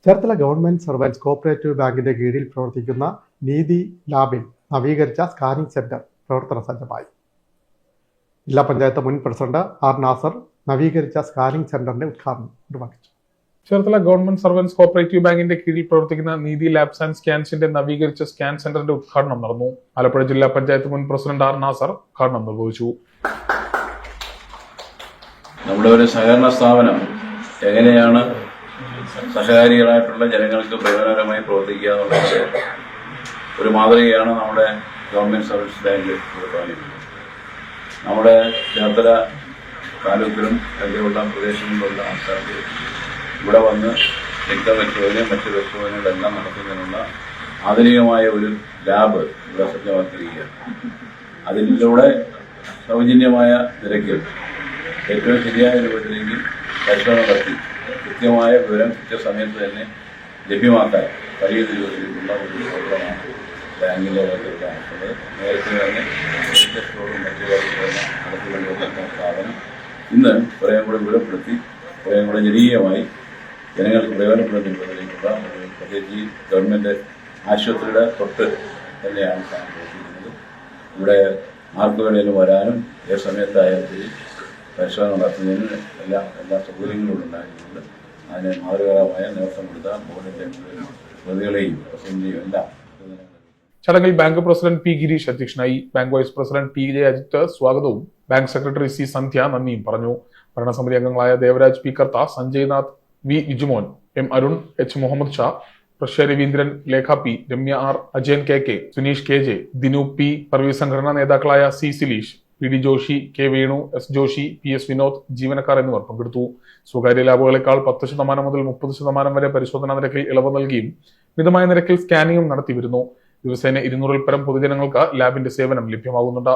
Cherthala government servants cooperative ബാങ്കിന്റെ കീഴിൽ പ്രവർത്തിക്കുന്ന നീതി ലാബിൽ നവീകരിച്ച സ്കാനിംഗ് സെന്റർ പ്രവർത്തന സജ്ജമായി. ജില്ലാ പഞ്ചായത്ത് മുൻ പ്രസിഡന്റ് ആർ നാസർ നവീകരിച്ച സ്കാനിംഗ് സെന്ററിന്റെ ഉദ്ഘാടനം നിർവഹിച്ചു. ചേർത്തല ഗവൺമെന്റ് സർവൻസ് കോഓപ്പറേറ്റീവ് ബാങ്കിന്റെ കീഴിൽ പ്രവർത്തിക്കുന്ന നീതി ലാബ്സ് ആൻഡ് സ്കാൻസിന്റെ നവീകരിച്ച സ്കാൻ സെന്ററിന്റെ ഉദ്ഘാടനം നടന്നു. ആലപ്പുഴ ജില്ലാ പഞ്ചായത്ത് മുൻ പ്രസിഡന്റ് ആർ നാസർ ഉദ്ഘാടനം നിർവഹിച്ചു. നമ്മുടെ ഒരു സഹകരണ സ്ഥാപനം എങ്ങനെയാണ് സഹകാരികളായിട്ടുള്ള ജനങ്ങൾക്ക് പ്രയോജനകരമായി പ്രവർത്തിക്കുക എന്നുള്ളത് ഒരു മാതൃകയാണ് നമ്മുടെ ഗവൺമെന്റ് സർവീസ് ബാങ്ക് കൊടുക്കാനുള്ളത്. നമ്മുടെ ചേർത്തല താലൂക്കിലും അതിലുള്ള പ്രദേശങ്ങളിലുള്ള ആൾക്കാർക്ക് ഇവിടെ വന്ന് രക്തപരിശോധനയും മറ്റ് പരിശോധനകളെല്ലാം നടത്തുന്നതിനുള്ള ആധുനികമായ ഒരു ലാബ് ഇവിടെ സജ്ജമാക്കിയിരിക്കുകയാണ്. അതിലൂടെ സൗജന്യമായ നിരക്കിൽ ഏറ്റവും ശരിയായ രൂപത്തിലേക്ക് പരിശോധന നടത്തി കൃത്യമായ വിവരം കൃത്യസമയത്ത് തന്നെ ലഭ്യമാക്കാൻ കഴിയുന്ന രൂപത്തിലുള്ള ഒരു പ്രോഗ്രാമാണ് ബാങ്കിൻ്റെ നടത്തുന്നത്. നേരത്തെ തന്നെ സ്റ്റോറും മറ്റു കാര്യങ്ങളെല്ലാം നടത്തിക്കൊണ്ടിരുന്ന സ്ഥാപനം ഇന്ന് കുറേയും കൂടെ വിവരപ്പെടുത്തി കുറേയും കൂടെ ജനകീയമായി ജനങ്ങൾക്ക് പ്രയോജനപ്പെടുന്ന രൂപത്തിലേക്കുള്ള പ്രത്യേകിച്ച് ഈ ഗവൺമെൻറ് ആശുപത്രിയുടെ തൊട്ട് തന്നെയാണ് പ്രവർത്തിക്കുന്നത്. ഇവിടെ ആർക്ക് വേണേലും വരാനും ഏത് സമയത്തായാലും പരിശോധന നടത്തുന്നതിന് എല്ലാ സൗകര്യങ്ങളും ഉണ്ടായിരുന്നുണ്ട്. അതിന് മാതൃകാപരമായ നേതൃത്വം കൊടുത്ത ബോർഡിന്റെ പ്രതികളെയും പ്രസിഡന്റിനെയും എല്ലാം. ചടങ്ങിൽ ബാങ്ക് പ്രസിഡന്റ് പി ഗിരീഷ് അധ്യക്ഷനായി. Bank vice president T J Ajith സ്വാഗതവും ബാങ്ക് സെക്രട്ടറി സി സന്ധ്യ നന്ദിയും പറഞ്ഞു. ഭരണസമിതി അംഗങ്ങളായ Devaraj P Kartha, Sanjay Nath, V Vijumon, M Arun, H Muhammad Shah, Prashya Raveendran, Lekha P, Ramya R, Ajayan K K, Suneesh K J, Dinu P, service സംഘടനാ നേതാക്കളായ C Sileesh, P D Joshi, K Venu, S Joshi, P S Vinod, ജീവനക്കാർ എന്നിവർ പങ്കെടുത്തു. സ്വകാര്യ ലാബുകളെക്കാൾ 10% മുതൽ 30% വരെ പരിശോധനാ നിരക്കിൽ ഇളവ് നൽകിയും മിതമായ നിരക്കിൽ സ്കാനിങ്ങും നടത്തിവരുന്നു. ദിവസേന 200-ൽ പരം പൊതുജനങ്ങൾക്ക് ലാബിന്റെ സേവനം ലഭ്യമാകുന്നുണ്ട്.